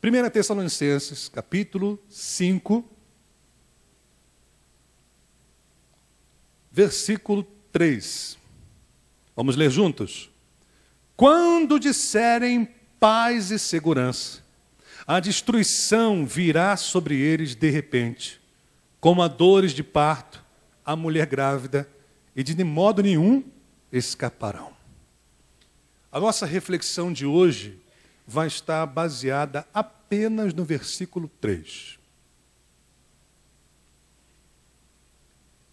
1 Tessalonicenses, capítulo 5, versículo 3. Vamos ler juntos? Quando disserem paz e segurança, a destruição virá sobre eles de repente, como a dores de parto, a mulher grávida, e de modo nenhum escaparão. A nossa reflexão de hoje vai estar baseada apenas no versículo 3.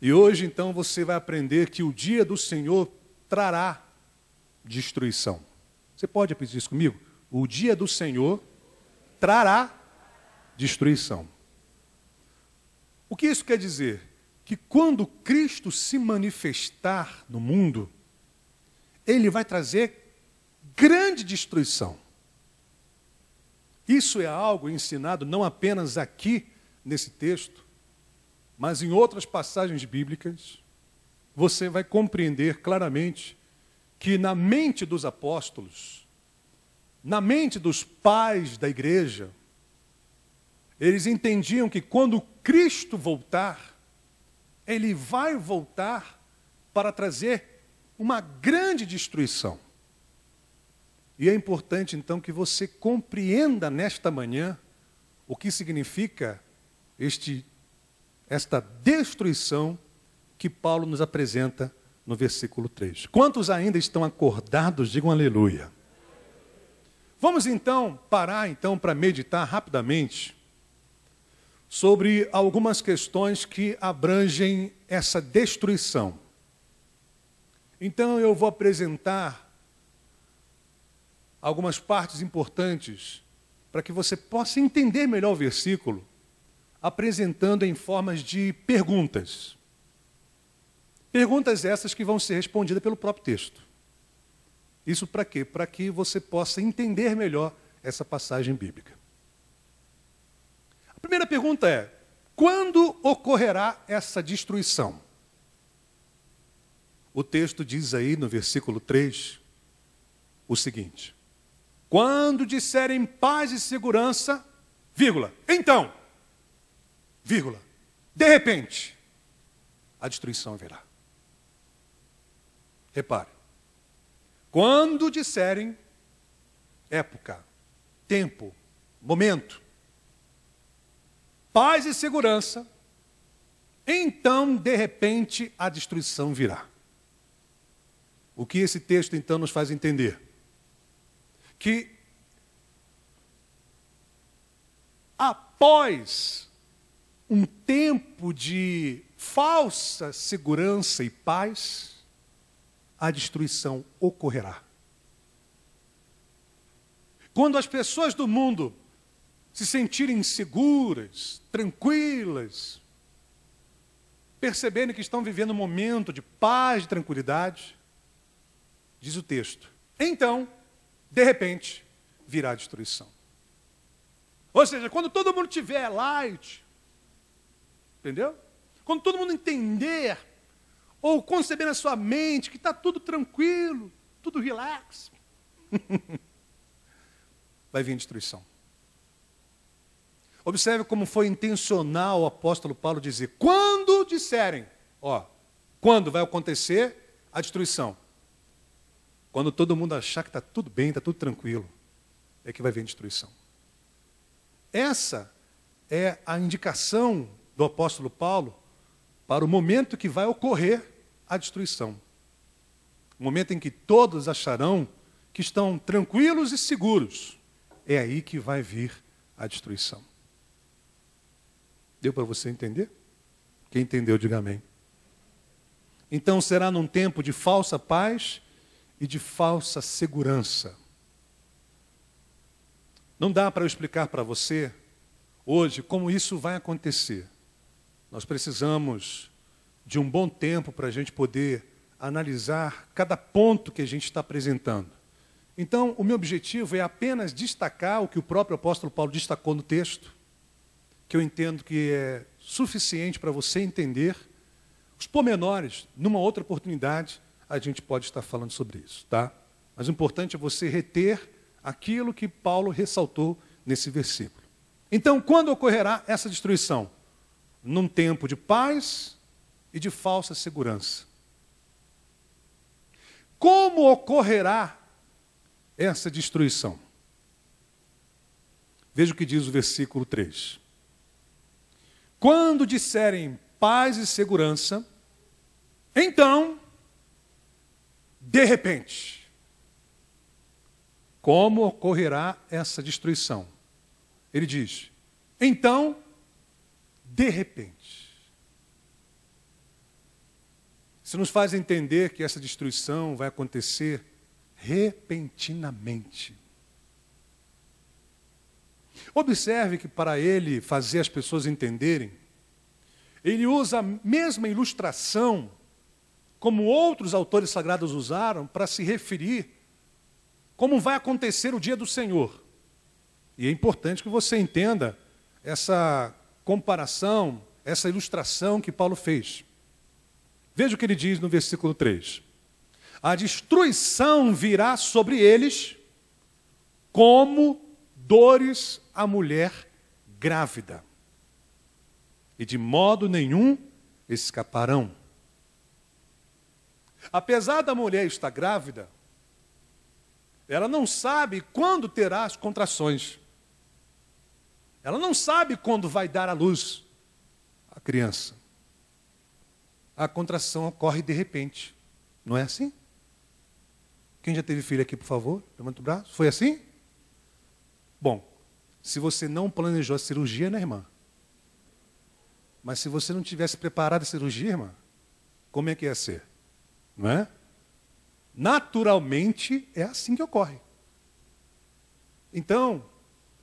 E hoje, então, você vai aprender que o dia do Senhor trará destruição. Você pode repetir isso comigo? O dia do Senhor trará destruição. O que isso quer dizer? Que quando Cristo se manifestar no mundo, Ele vai trazer grande destruição. Isso é algo ensinado não apenas aqui nesse texto, mas em outras passagens bíblicas. Você vai compreender claramente que na mente dos apóstolos, na mente dos pais da igreja, eles entendiam que quando Cristo voltar, Ele vai voltar para trazer uma grande destruição. E é importante, então, que você compreenda nesta manhã o que significa esta destruição que Paulo nos apresenta no versículo 3. Quantos ainda estão acordados, digam aleluia. Vamos, então, parar para meditar rapidamente sobre algumas questões que abrangem essa destruição. Então, eu vou apresentar algumas partes importantes para que você possa entender melhor o versículo, apresentando em formas de perguntas. Perguntas essas que vão ser respondidas pelo próprio texto. Isso para quê? Para que você possa entender melhor essa passagem bíblica. A primeira pergunta é: quando ocorrerá essa destruição? O texto diz aí no versículo 3 o seguinte: quando disserem paz e segurança, vírgula, então, vírgula, de repente, a destruição virá. Repare, quando disserem época, tempo, momento, paz e segurança, então, de repente, a destruição virá. O que esse texto, então, nos faz entender? Que após um tempo de falsa segurança e paz, a destruição ocorrerá. Quando as pessoas do mundo se sentirem seguras, tranquilas, perceberem que estão vivendo um momento de paz e tranquilidade, diz o texto, então, de repente, virá a destruição. Ou seja, quando todo mundo tiver light, entendeu? Quando todo mundo entender, ou conceber na sua mente que está tudo tranquilo, tudo relax, vai vir a destruição. Observe como foi intencional o apóstolo Paulo dizer, quando disserem, quando vai acontecer a destruição? Quando todo mundo achar que está tudo bem, está tudo tranquilo, é que vai vir a destruição. Essa é a indicação do apóstolo Paulo para o momento que vai ocorrer a destruição. O momento em que todos acharão que estão tranquilos e seguros, é aí que vai vir a destruição. Deu para você entender? Quem entendeu, diga amém. Então será num tempo de falsa paz e de falsa segurança. Não dá para eu explicar para você hoje como isso vai acontecer. Nós precisamos de um bom tempo para a gente poder analisar cada ponto que a gente está apresentando. Então, o meu objetivo é apenas destacar o que o próprio apóstolo Paulo destacou no texto, que eu entendo que é suficiente para você entender. Os pormenores, numa outra oportunidade, a gente pode estar falando sobre isso, tá? Mas o importante é você reter aquilo que Paulo ressaltou nesse versículo. Então, quando ocorrerá essa destruição? Num tempo de paz e de falsa segurança. Como ocorrerá essa destruição? Veja o que diz o versículo 3. Quando disserem paz e segurança, então, de repente, como ocorrerá essa destruição? Ele diz, então, de repente. Isso nos faz entender que essa destruição vai acontecer repentinamente. Observe que para ele fazer as pessoas entenderem, ele usa a mesma ilustração como outros autores sagrados usaram para se referir como vai acontecer o dia do Senhor. E é importante que você entenda essa comparação, essa ilustração que Paulo fez. Veja o que ele diz no versículo 3. A destruição virá sobre eles como dores à mulher grávida, e de modo nenhum escaparão. Apesar da mulher estar grávida, ela não sabe quando terá as contrações. Ela não sabe quando vai dar à luz a criança. A contração ocorre de repente. Não é assim? Quem já teve filho aqui, por favor? Levanta o braço. Foi assim? Bom, se você não planejou a cirurgia, né, irmã? Mas se você não tivesse preparado a cirurgia, irmã, como é que ia ser? Não é? Naturalmente, é assim que ocorre. Então,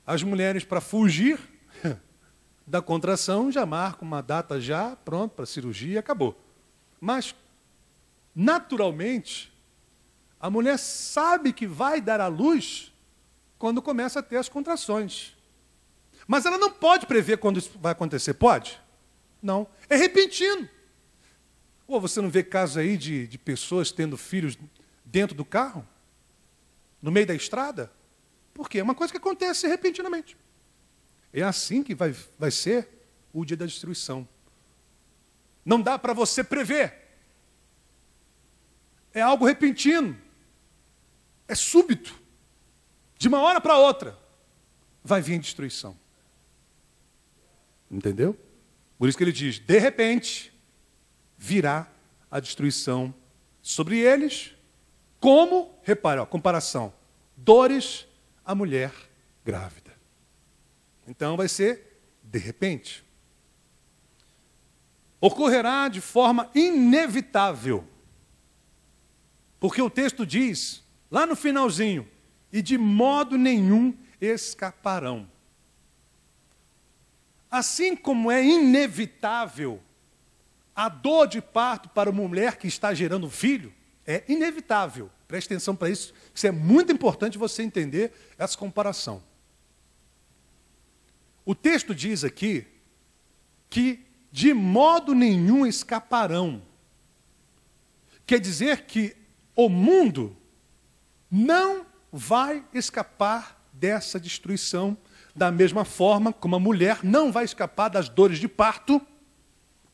as mulheres, para fugir da contração, já marcam uma data já, pronto, para a cirurgia e acabou. Mas, naturalmente, a mulher sabe que vai dar à luz quando começa a ter as contrações. Mas ela não pode prever quando isso vai acontecer, pode? Não, é repentino. Ou você não vê casos aí de pessoas tendo filhos dentro do carro? No meio da estrada? Por quê? É uma coisa que acontece repentinamente. É assim que vai ser o dia da destruição. Não dá para você prever. É algo repentino. É súbito. De uma hora para outra, vai vir a destruição. Entendeu? Por isso que ele diz, de repente, virá a destruição sobre eles, como, repare, ó, comparação, dores à mulher grávida. Então vai ser de repente. Ocorrerá de forma inevitável. Porque o texto diz, lá no finalzinho, e de modo nenhum escaparão. Assim como é inevitável a dor de parto para uma mulher que está gerando um filho, é inevitável. Preste atenção para isso, isso é muito importante você entender essa comparação. O texto diz aqui que de modo nenhum escaparão. Quer dizer que o mundo não vai escapar dessa destruição, da mesma forma como a mulher não vai escapar das dores de parto,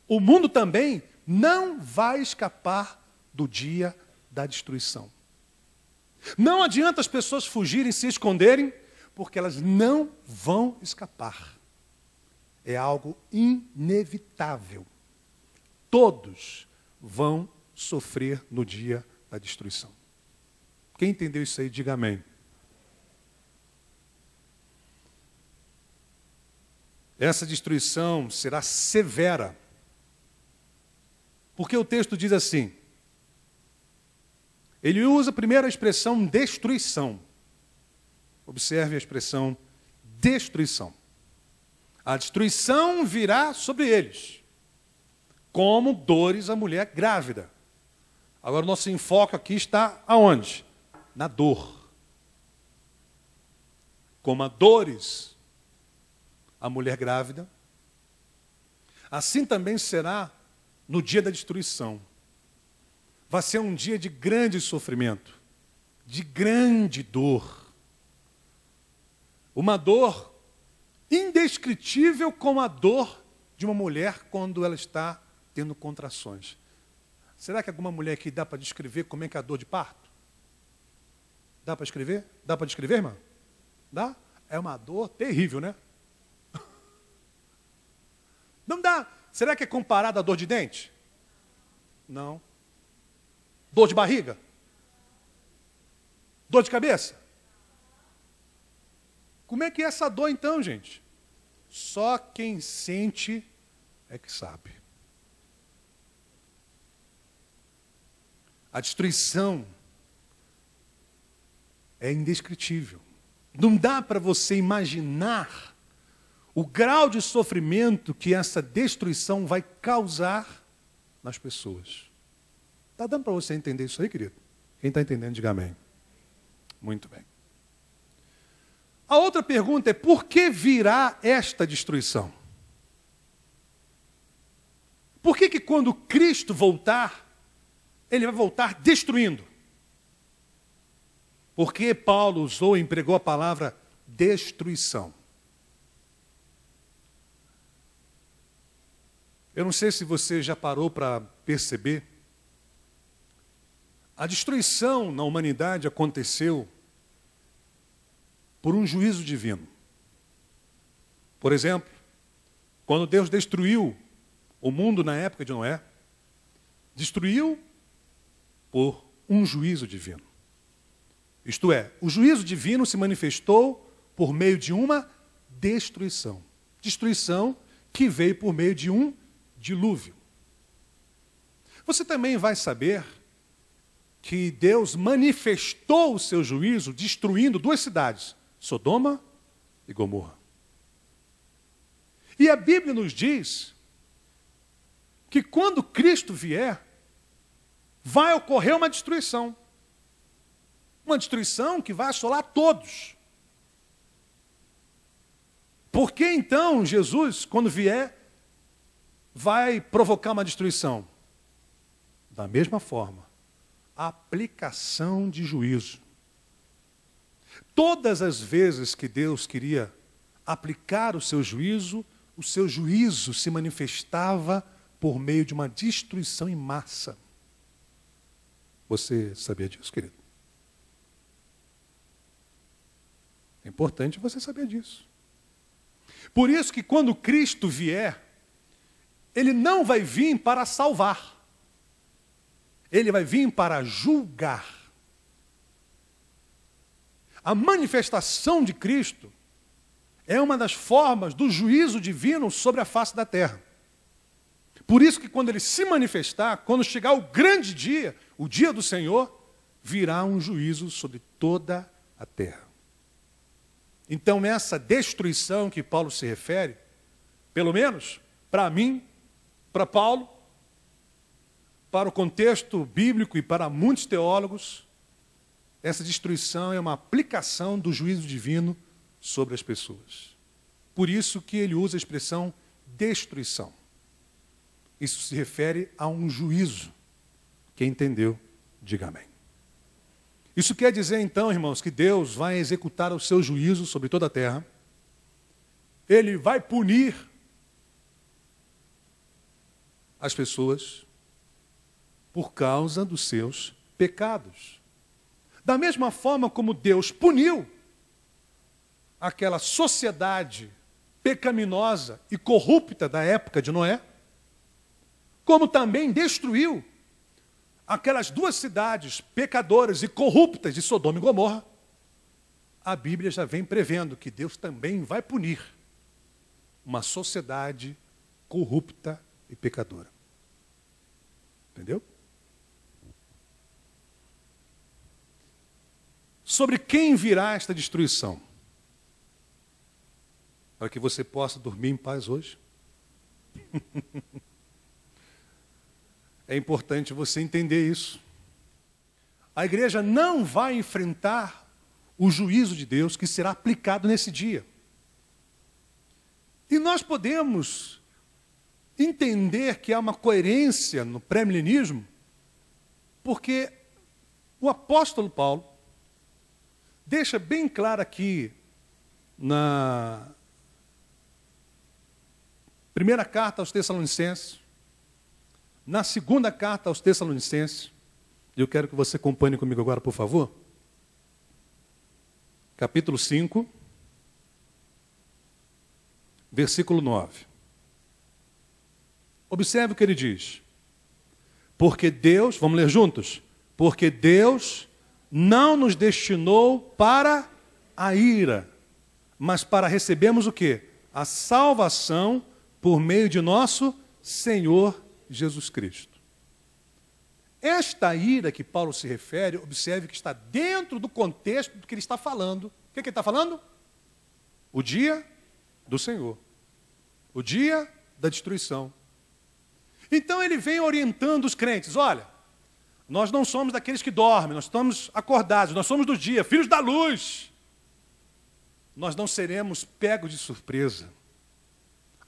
o mundo também não vai escapar do dia da destruição. Não adianta as pessoas fugirem, se esconderem, porque elas não vão escapar. É algo inevitável. Todos vão sofrer no dia da destruição. Quem entendeu isso aí, diga amém. Essa destruição será severa. Porque o texto diz assim, ele usa primeiro a expressão destruição. Observe a expressão destruição. A destruição virá sobre eles, como dores à mulher grávida. Agora o nosso enfoque aqui está aonde? Na dor. Como a dores à mulher grávida, assim também será no dia da destruição. Vai ser um dia de grande sofrimento, de grande dor. Uma dor indescritível como a dor de uma mulher quando ela está tendo contrações. Será que alguma mulher aqui dá para descrever como é que é a dor de parto? Dá para escrever? Dá para descrever, irmã? Dá? É uma dor terrível, né? Não dá. Será que é comparado à dor de dente? Não. Dor de barriga? Dor de cabeça? Como é que é essa dor então, gente? Só quem sente é que sabe. A destruição é indescritível. Não dá para você imaginar o grau de sofrimento que essa destruição vai causar nas pessoas. Está dando para você entender isso aí, querido? Quem está entendendo, diga amém. Muito bem. A outra pergunta é: por que virá esta destruição? Por que quando Cristo voltar, Ele vai voltar destruindo? Porque Paulo usou e empregou a palavra destruição. Eu não sei se você já parou para perceber. A destruição na humanidade aconteceu por um juízo divino. Por exemplo, quando Deus destruiu o mundo na época de Noé, destruiu por um juízo divino. Isto é, o juízo divino se manifestou por meio de uma destruição. Destruição que veio por meio de um dilúvio. Você também vai saber que Deus manifestou o seu juízo destruindo duas cidades, Sodoma e Gomorra. E a Bíblia nos diz que quando Cristo vier, vai ocorrer uma destruição. Uma destruição que vai assolar todos. Por que então Jesus, quando vier, vai provocar uma destruição? Da mesma forma, a aplicação de juízo. Todas as vezes que Deus queria aplicar o seu juízo se manifestava por meio de uma destruição em massa. Você sabia disso, querido? É importante você saber disso. Por isso que quando Cristo vier, Ele não vai vir para salvar. Ele vai vir para julgar. A manifestação de Cristo é uma das formas do juízo divino sobre a face da terra. Por isso que quando Ele se manifestar, quando chegar o grande dia, o dia do Senhor, virá um juízo sobre toda a terra. Então essa destruição que Paulo se refere, pelo menos para mim, para Paulo, para o contexto bíblico e para muitos teólogos, essa destruição é uma aplicação do juízo divino sobre as pessoas. Por isso que ele usa a expressão destruição. Isso se refere a um juízo. Quem entendeu, diga amém. Isso quer dizer então, irmãos, que Deus vai executar o seu juízo sobre toda a terra. Ele vai punir as pessoas por causa dos seus pecados. Da mesma forma como Deus puniu aquela sociedade pecaminosa e corrupta da época de Noé, como também destruiu aquelas duas cidades pecadoras e corruptas de Sodoma e Gomorra, a Bíblia já vem prevendo que Deus também vai punir uma sociedade corrupta e pecadora. Entendeu? Sobre quem virá esta destruição? Para que você possa dormir em paz hoje. É importante você entender isso. A igreja não vai enfrentar o juízo de Deus que será aplicado nesse dia. E nós podemos entender que há uma coerência no pré-milenismo, porque o apóstolo Paulo deixa bem claro aqui primeira carta aos Tessalonicenses, na segunda carta aos Tessalonicenses, e eu quero que você acompanhe comigo agora, por favor. Capítulo 5, versículo 9. Observe o que ele diz. Porque Deus, vamos ler juntos? Porque Deus não nos destinou para a ira, mas para recebermos o quê? A salvação por meio de nosso Senhor Jesus Cristo. Esta ira que Paulo se refere, observe que está dentro do contexto do que ele está falando. O que ele está falando? O dia do Senhor. O dia da destruição. Então ele vem orientando os crentes. Olha, nós não somos daqueles que dormem, nós estamos acordados, nós somos do dia, filhos da luz. Nós não seremos pegos de surpresa.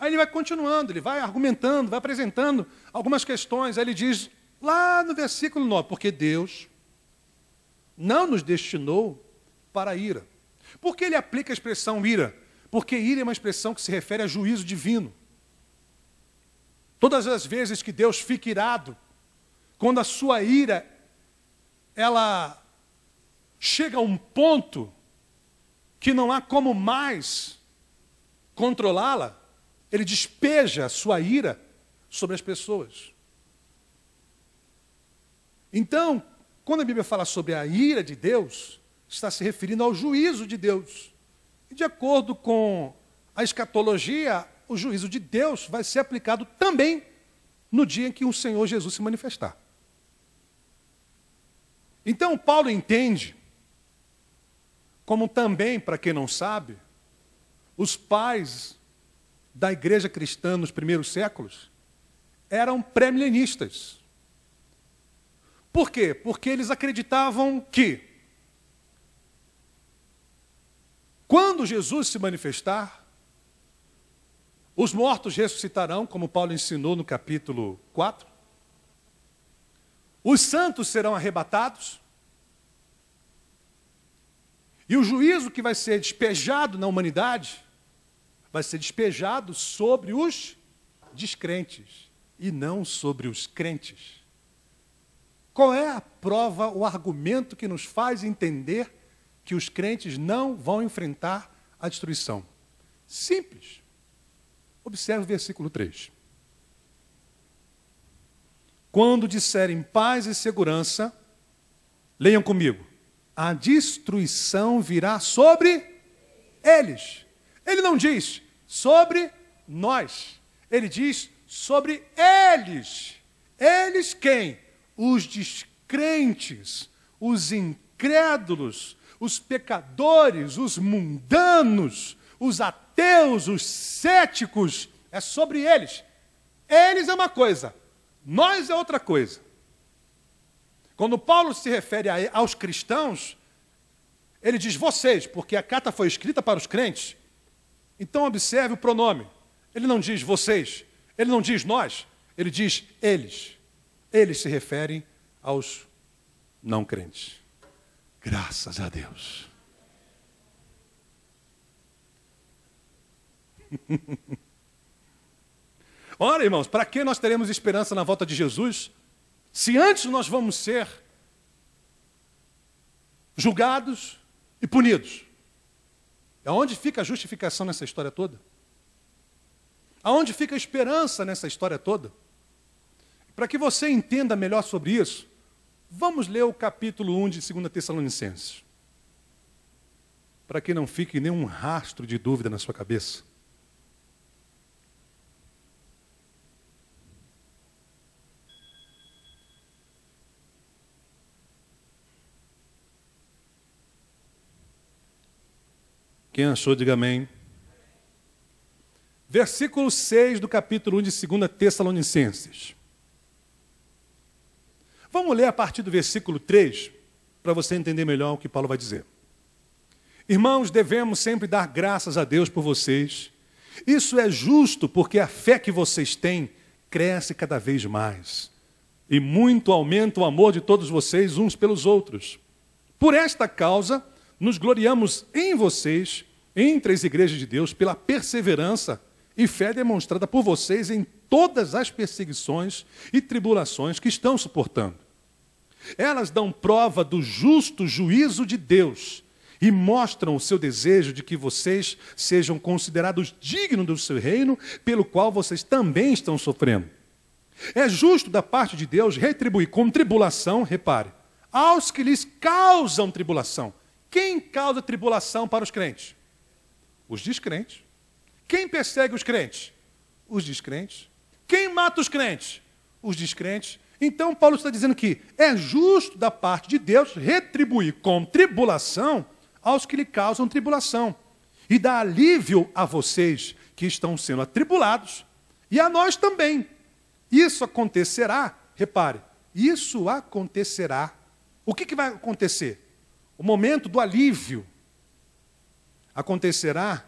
Aí ele vai continuando, ele vai argumentando, vai apresentando algumas questões. Aí ele diz, lá no versículo 9, porque Deus não nos destinou para a ira. Por que ele aplica a expressão ira? Porque ira é uma expressão que se refere a juízo divino. Todas as vezes que Deus fica irado, quando a sua ira, ela chega a um ponto que não há como mais controlá-la, ele despeja a sua ira sobre as pessoas. Então, quando a Bíblia fala sobre a ira de Deus, está se referindo ao juízo de Deus. E de acordo com a escatologia, o juízo de Deus vai ser aplicado também no dia em que o Senhor Jesus se manifestar. Então, Paulo entende, como também, para quem não sabe, os pais da igreja cristã nos primeiros séculos eram pré-milenistas. Por quê? Porque eles acreditavam que quando Jesus se manifestar, os mortos ressuscitarão, como Paulo ensinou no capítulo 4. Os santos serão arrebatados. E o juízo que vai ser despejado na humanidade vai ser despejado sobre os descrentes e não sobre os crentes. Qual é a prova, o argumento que nos faz entender que os crentes não vão enfrentar a destruição? Simples. Observe o versículo 3. Quando disserem paz e segurança, leiam comigo, a destruição virá sobre eles. Ele não diz sobre nós, ele diz sobre eles. Eles quem? Os descrentes, os incrédulos, os pecadores, os mundanos, os ateus, os céticos, é sobre eles. Eles é uma coisa, nós é outra coisa. Quando Paulo se refere aos cristãos, ele diz vocês, porque a carta foi escrita para os crentes. Então observe o pronome. Ele não diz vocês, ele não diz nós, ele diz eles. Eles se referem aos não crentes. Graças a Deus. Ora, irmãos, para que nós teremos esperança na volta de Jesus, se antes nós vamos ser julgados e punidos? Aonde fica a justificação nessa história toda? Aonde fica a esperança nessa história toda? Para que você entenda melhor sobre isso, vamos ler o capítulo 1 de 2 Tessalonicenses. Para que não fique nenhum rastro de dúvida na sua cabeça. Quem achou, diga amém. Versículo 6 do capítulo 1 de 2 Tessalonicenses. Vamos ler a partir do versículo 3, para você entender melhor o que Paulo vai dizer. Irmãos, devemos sempre dar graças a Deus por vocês. Isso é justo porque a fé que vocês têm cresce cada vez mais. E muito aumenta o amor de todos vocês uns pelos outros. Por esta causa, nos gloriamos em vocês, entre as igrejas de Deus, pela perseverança e fé demonstrada por vocês em todas as perseguições e tribulações que estão suportando. Elas dão prova do justo juízo de Deus e mostram o seu desejo de que vocês sejam considerados dignos do seu reino, pelo qual vocês também estão sofrendo. É justo da parte de Deus retribuir com tribulação, repare, aos que lhes causam tribulação. Quem causa tribulação para os crentes? Os descrentes. Quem persegue os crentes? Os descrentes. Quem mata os crentes? Os descrentes. Então Paulo está dizendo que é justo da parte de Deus retribuir com tribulação aos que lhe causam tribulação e dar alívio a vocês que estão sendo atribulados e a nós também. Isso acontecerá, repare, isso acontecerá. O que vai acontecer? O momento do alívio acontecerá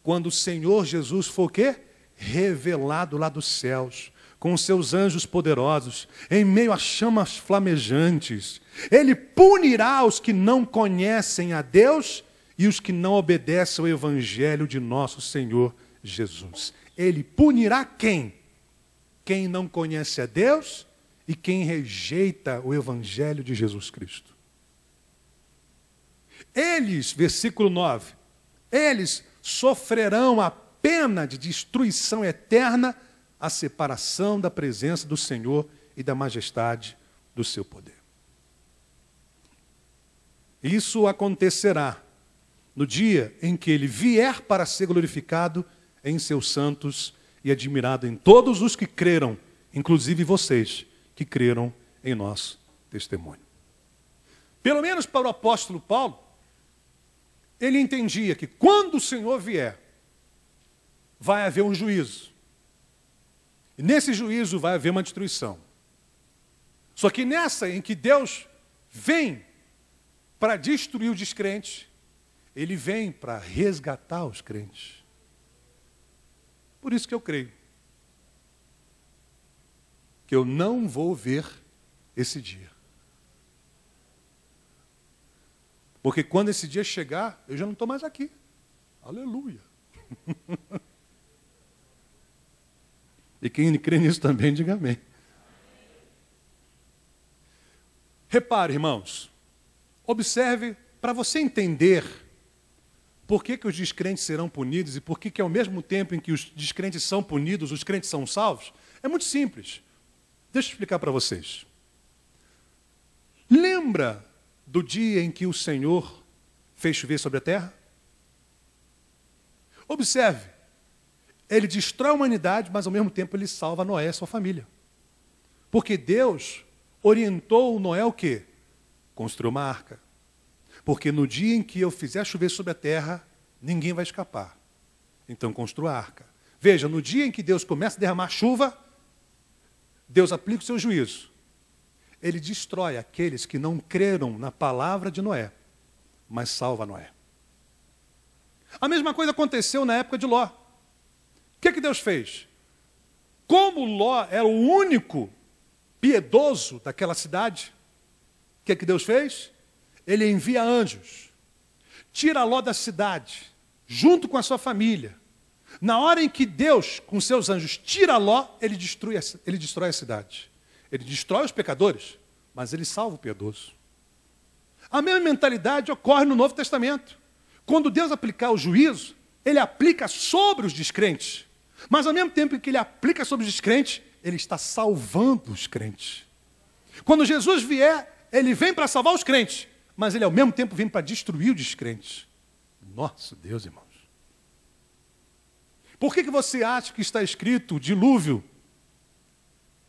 quando o Senhor Jesus for o quê? Revelado lá dos céus, com seus anjos poderosos, em meio a chamas flamejantes. Ele punirá os que não conhecem a Deus e os que não obedecem ao Evangelho de nosso Senhor Jesus. Ele punirá quem? Quem não conhece a Deus e quem rejeita o Evangelho de Jesus Cristo. Eles, versículo 9, eles sofrerão a pena de destruição eterna, a separação da presença do Senhor e da majestade do seu poder. Isso acontecerá no dia em que ele vier para ser glorificado em seus santos e admirado em todos os que creram, inclusive vocês que creram em nosso testemunho. Pelo menos para o apóstolo Paulo, ele entendia que quando o Senhor vier, vai haver um juízo. E nesse juízo vai haver uma destruição. Só que nessa em que Deus vem para destruir os descrentes, Ele vem para resgatar os crentes. Por isso que eu creio que eu não vou ver esse dia. Porque quando esse dia chegar, eu já não estou mais aqui. Aleluia. E quem crê nisso também, diga amém. Repare, irmãos, observe, para você entender por que os descrentes serão punidos e por que ao mesmo tempo em que os descrentes são punidos, os crentes são salvos, é muito simples. Deixa eu explicar para vocês. Lembra do dia em que o Senhor fez chover sobre a terra? Observe, ele destrói a humanidade, mas ao mesmo tempo ele salva Noé e sua família. Porque Deus orientou Noé o quê? Construir uma arca. Porque no dia em que eu fizer chover sobre a terra, ninguém vai escapar. Então construa a arca. Veja, no dia em que Deus começa a derramar chuva, Deus aplica o seu juízo. Ele destrói aqueles que não creram na palavra de Noé, mas salva Noé. A mesma coisa aconteceu na época de Ló. O que Deus fez? Como Ló era o único piedoso daquela cidade, o que Deus fez? Ele envia anjos, tira Ló da cidade, junto com a sua família. Na hora em que Deus, com seus anjos, tira Ló, ele destrói a cidade. Ele destrói os pecadores, mas ele salva o piedoso. A mesma mentalidade ocorre no Novo Testamento. Quando Deus aplicar o juízo, ele aplica sobre os descrentes. Mas ao mesmo tempo que ele aplica sobre os descrentes, ele está salvando os crentes. Quando Jesus vier, ele vem para salvar os crentes, mas ele ao mesmo tempo vem para destruir os descrentes. Nosso Deus, irmãos. Por que você acha que está escrito o dilúvio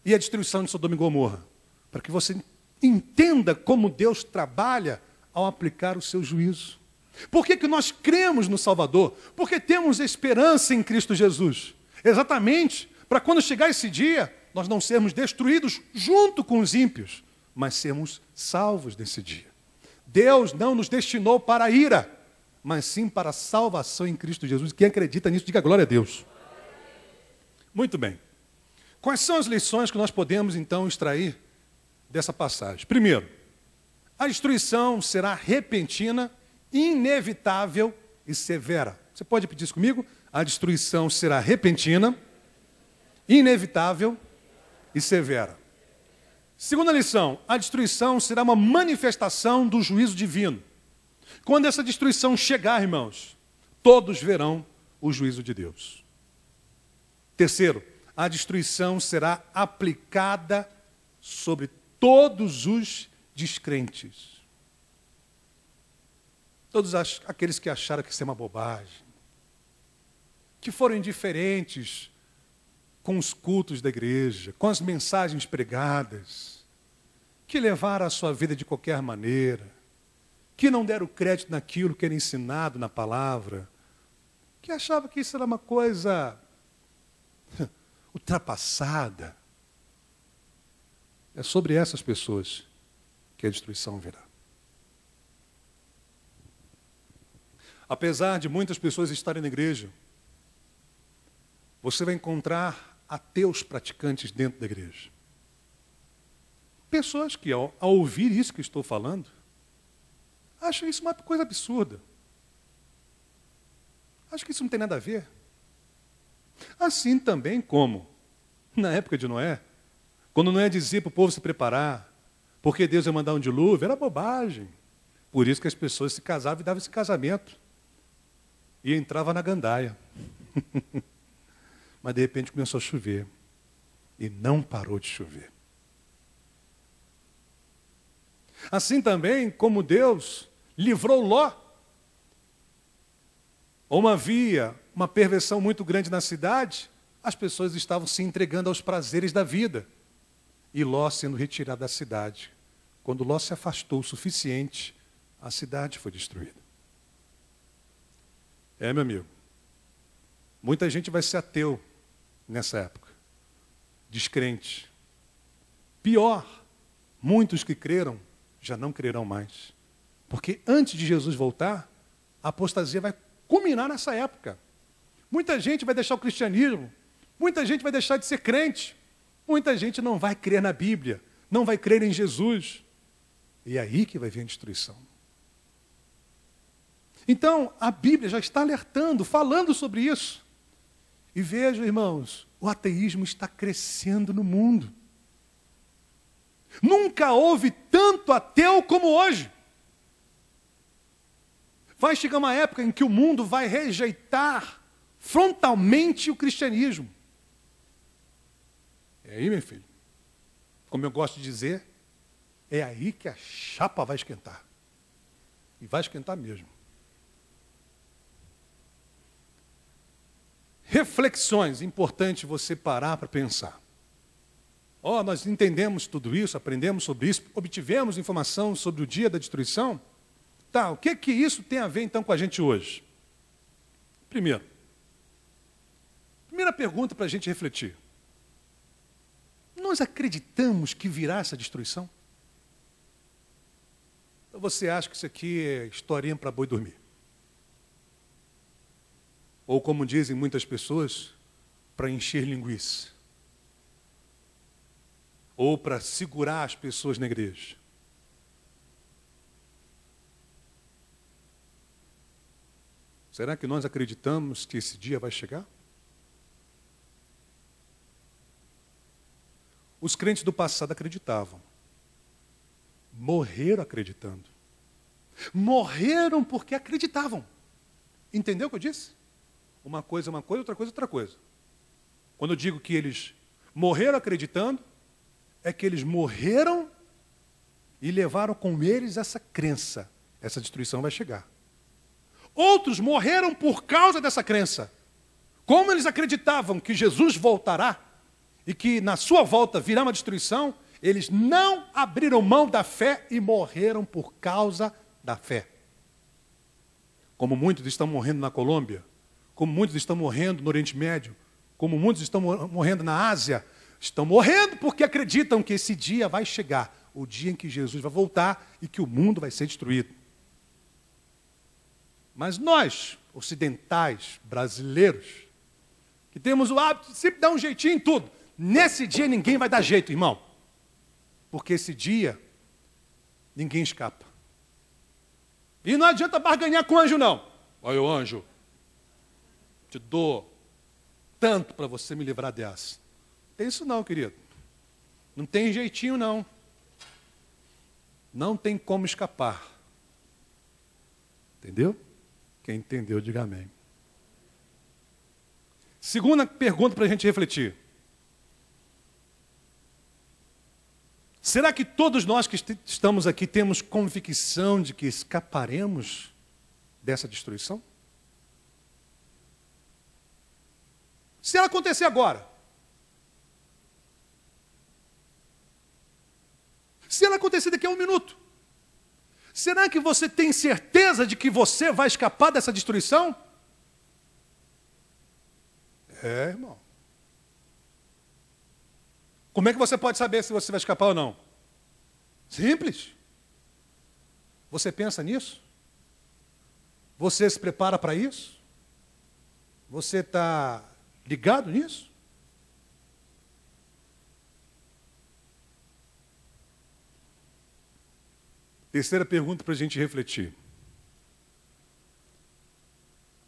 e a destruição de Sodoma e Gomorra? Para que você entenda como Deus trabalha ao aplicar o seu juízo. Por que nós cremos no Salvador? Porque temos esperança em Cristo Jesus. Exatamente para quando chegar esse dia, nós não sermos destruídos junto com os ímpios, mas sermos salvos nesse dia. Deus não nos destinou para a ira, mas sim para a salvação em Cristo Jesus. Quem acredita nisso, diga glória a Deus. Muito bem. Quais são as lições que nós podemos, então, extrair dessa passagem? Primeiro, a destruição será repentina, inevitável e severa. Você pode repetir isso comigo? A destruição será repentina, inevitável e severa. Segunda lição, a destruição será uma manifestação do juízo divino. Quando essa destruição chegar, irmãos, todos verão o juízo de Deus. Terceiro, a destruição será aplicada sobre todos os descrentes. Todos aqueles que acharam que isso é uma bobagem, que foram indiferentes com os cultos da igreja, com as mensagens pregadas, que levaram a sua vida de qualquer maneira, que não deram crédito naquilo que era ensinado na palavra, que achavam que isso era uma coisa ultrapassada. É sobre essas pessoas que a destruição virá. Apesar de muitas pessoas estarem na igreja, você vai encontrar ateus praticantes dentro da igreja. Pessoas que, ao ouvir isso que estou falando, acham isso uma coisa absurda. Acham que isso não tem nada a ver. Assim também como, na época de Noé, quando Noé dizia para o povo se preparar, porque Deus ia mandar um dilúvio, era bobagem. Por isso que as pessoas se casavam e davam esse casamento. E entrava na gandaia. Mas de repente começou a chover. E não parou de chover. Assim também como Deus livrou Ló. Como havia uma perversão muito grande na cidade, as pessoas estavam se entregando aos prazeres da vida. E Ló sendo retirado da cidade. Quando Ló se afastou o suficiente, a cidade foi destruída. Meu amigo, muita gente vai ser ateu nessa época, descrente. Pior, muitos que creram já não crerão mais. Porque antes de Jesus voltar, a apostasia vai culminar nessa época. Muita gente vai deixar o cristianismo, muita gente vai deixar de ser crente, muita gente não vai crer na Bíblia, não vai crer em Jesus. E é aí que vai vir a destruição. Então, a Bíblia já está alertando, falando sobre isso. E vejam, irmãos, o ateísmo está crescendo no mundo. Nunca houve tanto ateu como hoje. Vai chegar uma época em que o mundo vai rejeitar frontalmente o cristianismo. É aí, meu filho, como eu gosto de dizer, é aí que a chapa vai esquentar. E vai esquentar mesmo. Reflexões, importante você parar para pensar. Nós entendemos tudo isso, aprendemos sobre isso, obtivemos informação sobre o dia da destruição. Tá, o que isso tem a ver então com a gente hoje? Primeira pergunta para a gente refletir. Nós acreditamos que virá essa destruição? Ou você acha que isso aqui é historinha para boi dormir? Ou como dizem muitas pessoas, para encher linguiça. Ou para segurar as pessoas na igreja. Será que nós acreditamos que esse dia vai chegar? Os crentes do passado acreditavam. Morreram acreditando. Morreram porque acreditavam. Entendeu o que eu disse? Uma coisa é uma coisa, outra coisa é outra coisa. Quando eu digo que eles morreram acreditando, é que eles morreram e levaram com eles essa crença. Essa destruição vai chegar. Outros morreram por causa dessa crença. Como eles acreditavam que Jesus voltará e que na sua volta virá uma destruição, eles não abriram mão da fé e morreram por causa da fé. Como muitos estão morrendo na Colômbia, como muitos estão morrendo no Oriente Médio, como muitos estão morrendo na Ásia, estão morrendo porque acreditam que esse dia vai chegar, o dia em que Jesus vai voltar e que o mundo vai ser destruído. Mas nós, ocidentais, brasileiros, que temos o hábito de sempre dar um jeitinho em tudo, nesse dia ninguém vai dar jeito, irmão. Porque esse dia, ninguém escapa. E não adianta barganhar com o anjo, não. Olha o anjo. te dou tanto para você me livrar dessa. Não tem isso não, querido. Não tem jeitinho não. Não tem como escapar. Entendeu? Quem entendeu, diga amém. Segunda pergunta para a gente refletir. Será que todos nós que estamos aqui temos convicção de que escaparemos dessa destruição? Se ela acontecer agora, se ela acontecer daqui a 1 minuto, será que você tem certeza de que você vai escapar dessa destruição? É, irmão. Como é que você pode saber se você vai escapar ou não? Simples. Você pensa nisso? Você se prepara para isso? Você está ligado nisso? Terceira pergunta para a gente refletir.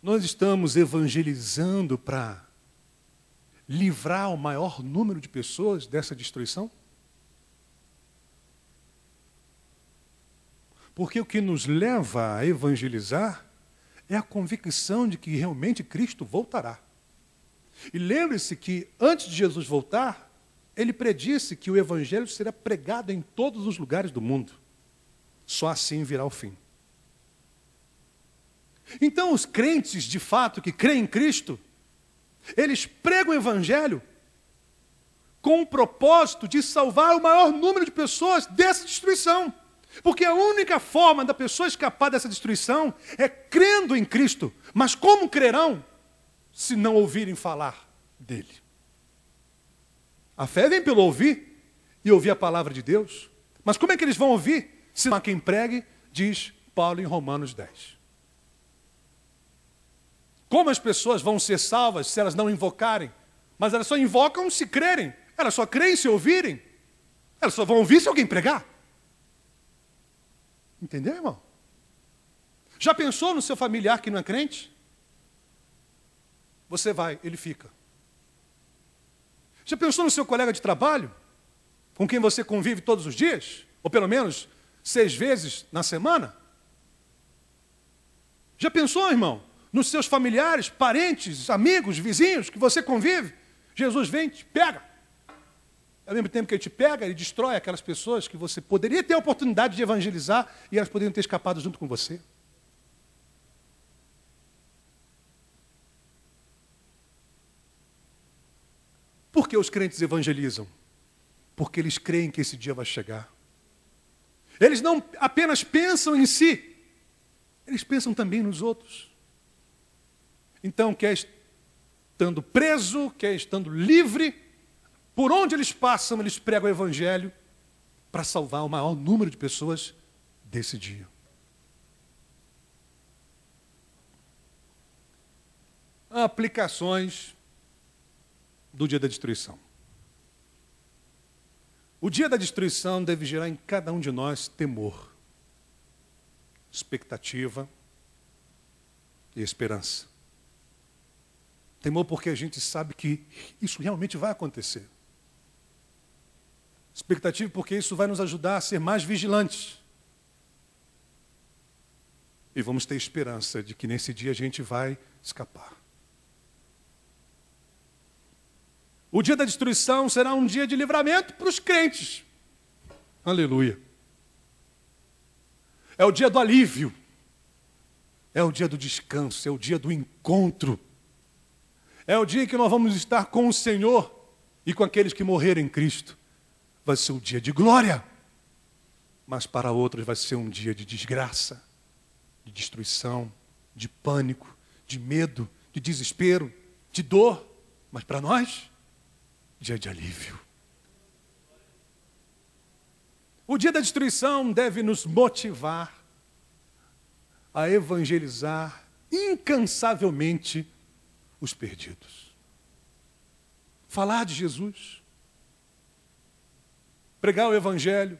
Nós estamos evangelizando para livrar o maior número de pessoas dessa destruição? Porque o que nos leva a evangelizar é a convicção de que realmente Cristo voltará. E lembre-se que antes de Jesus voltar, ele predisse que o evangelho será pregado em todos os lugares do mundo. Só assim virá o fim. Então os crentes, de fato, que creem em Cristo, eles pregam o evangelho com o propósito de salvar o maior número de pessoas dessa destruição. Porque a única forma da pessoa escapar dessa destruição é crendo em Cristo. Mas como crerão se não ouvirem falar dele? A fé vem pelo ouvir e ouvir a palavra de Deus. Mas como é que eles vão ouvir se não há quem pregue, diz Paulo em Romanos 10. Como as pessoas vão ser salvas se elas não invocarem? Mas elas só invocam se crerem. Elas só creem se ouvirem. Elas só vão ouvir se alguém pregar. Entendeu, irmão? Já pensou no seu familiar que não é crente? Você vai, ele fica. Já pensou no seu colega de trabalho? Com quem você convive todos os dias? Ou pelo menos 6 vezes na semana? Já pensou, irmão? Nos seus familiares, parentes, amigos, vizinhos que você convive? Jesus vem e te pega. Ao mesmo tempo que ele te pega, ele destrói aquelas pessoas que você poderia ter a oportunidade de evangelizar e elas poderiam ter escapado junto com você. Por que os crentes evangelizam? Porque eles creem que esse dia vai chegar. Eles não apenas pensam em si, eles pensam também nos outros. Então, quer estando preso, quer estando livre, por onde eles passam, eles pregam o evangelho para salvar o maior número de pessoas desse dia. Aplicações do dia da destruição. O dia da destruição deve gerar em cada um de nós temor, expectativa e esperança. Temor porque a gente sabe que isso realmente vai acontecer. Expectativa porque isso vai nos ajudar a ser mais vigilantes. E vamos ter esperança de que nesse dia a gente vai escapar. O dia da destruição será um dia de livramento para os crentes. Aleluia. É o dia do alívio. É o dia do descanso. É o dia do encontro. É o dia em que nós vamos estar com o Senhor e com aqueles que morreram em Cristo. Vai ser um dia de glória. Mas para outros vai ser um dia de desgraça, de destruição, de pânico, de medo, de desespero, de dor. Mas para nós, dia de alívio. O dia da destruição deve nos motivar a evangelizar incansavelmente os perdidos. Falar de Jesus. Pregar o evangelho.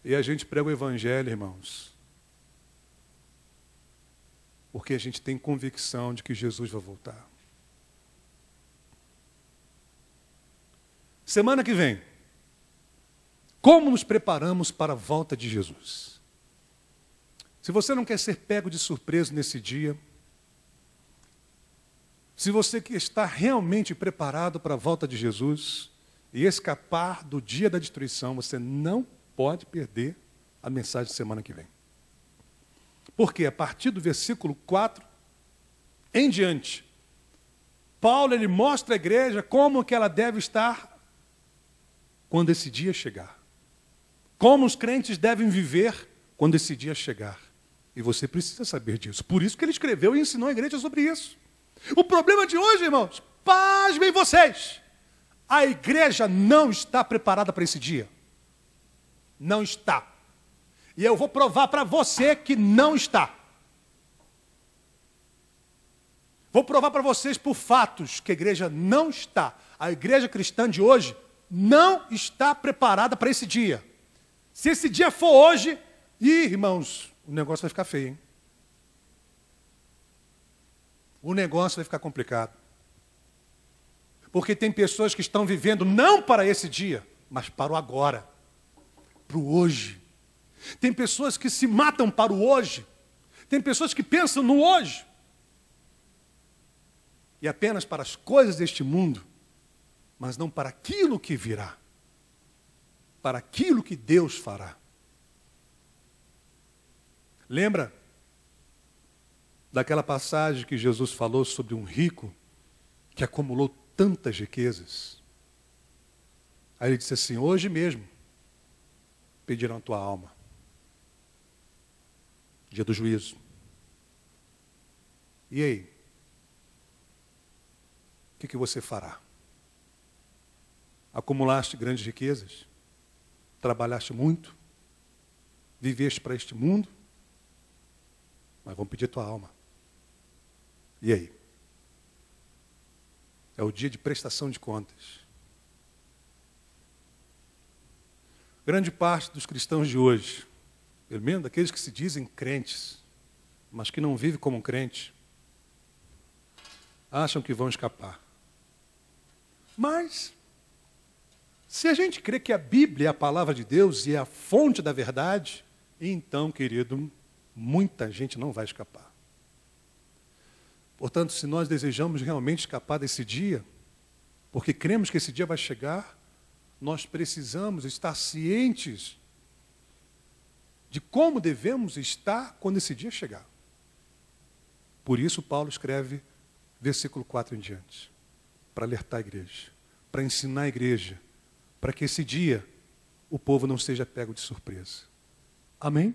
E a gente prega o evangelho, irmãos, Porque a gente tem convicção de que Jesus vai voltar. Semana que vem, como nos preparamos para a volta de Jesus? Se você não quer ser pego de surpresa nesse dia, se você quer estar realmente preparado para a volta de Jesus e escapar do dia da destruição, você não pode perder a mensagem de semana que vem. Porque a partir do versículo 4 em diante, Paulo ele mostra à igreja como que ela deve estar quando esse dia chegar. Como os crentes devem viver quando esse dia chegar. E você precisa saber disso. Por isso que ele escreveu e ensinou a igreja sobre isso. O problema de hoje, irmãos, pasmem vocês. A igreja não está preparada para esse dia. Não está. E eu vou provar para você que não está. Vou provar para vocês por fatos que a igreja não está. A igreja cristã de hoje não está preparada para esse dia. Se esse dia for hoje, irmãos, o negócio vai ficar feio, hein? O negócio vai ficar complicado. Porque tem pessoas que estão vivendo não para esse dia, mas para o agora, para o hoje. Tem pessoas que se matam para o hoje. Tem pessoas que pensam no hoje. E apenas para as coisas deste mundo, mas não para aquilo que virá. Para aquilo que Deus fará. Lembra daquela passagem que Jesus falou sobre um rico que acumulou tantas riquezas? Aí ele disse assim: hoje mesmo pedirão a tua alma. Dia do juízo. E aí? O que você fará? Acumulaste grandes riquezas? Trabalhaste muito? Viveste para este mundo? Mas vão pedir a tua alma. E aí? É o dia de prestação de contas. Grande parte dos cristãos de hoje, pelo menos daqueles que se dizem crentes, mas que não vivem como crente, acham que vão escapar. Mas, se a gente crê que a Bíblia é a palavra de Deus e é a fonte da verdade, então, querido, muita gente não vai escapar. Portanto, se nós desejamos realmente escapar desse dia, porque cremos que esse dia vai chegar, nós precisamos estar cientes de como devemos estar quando esse dia chegar. Por isso Paulo escreve versículo 4 em diante, para alertar a igreja, para ensinar a igreja, para que esse dia o povo não seja pego de surpresa. Amém?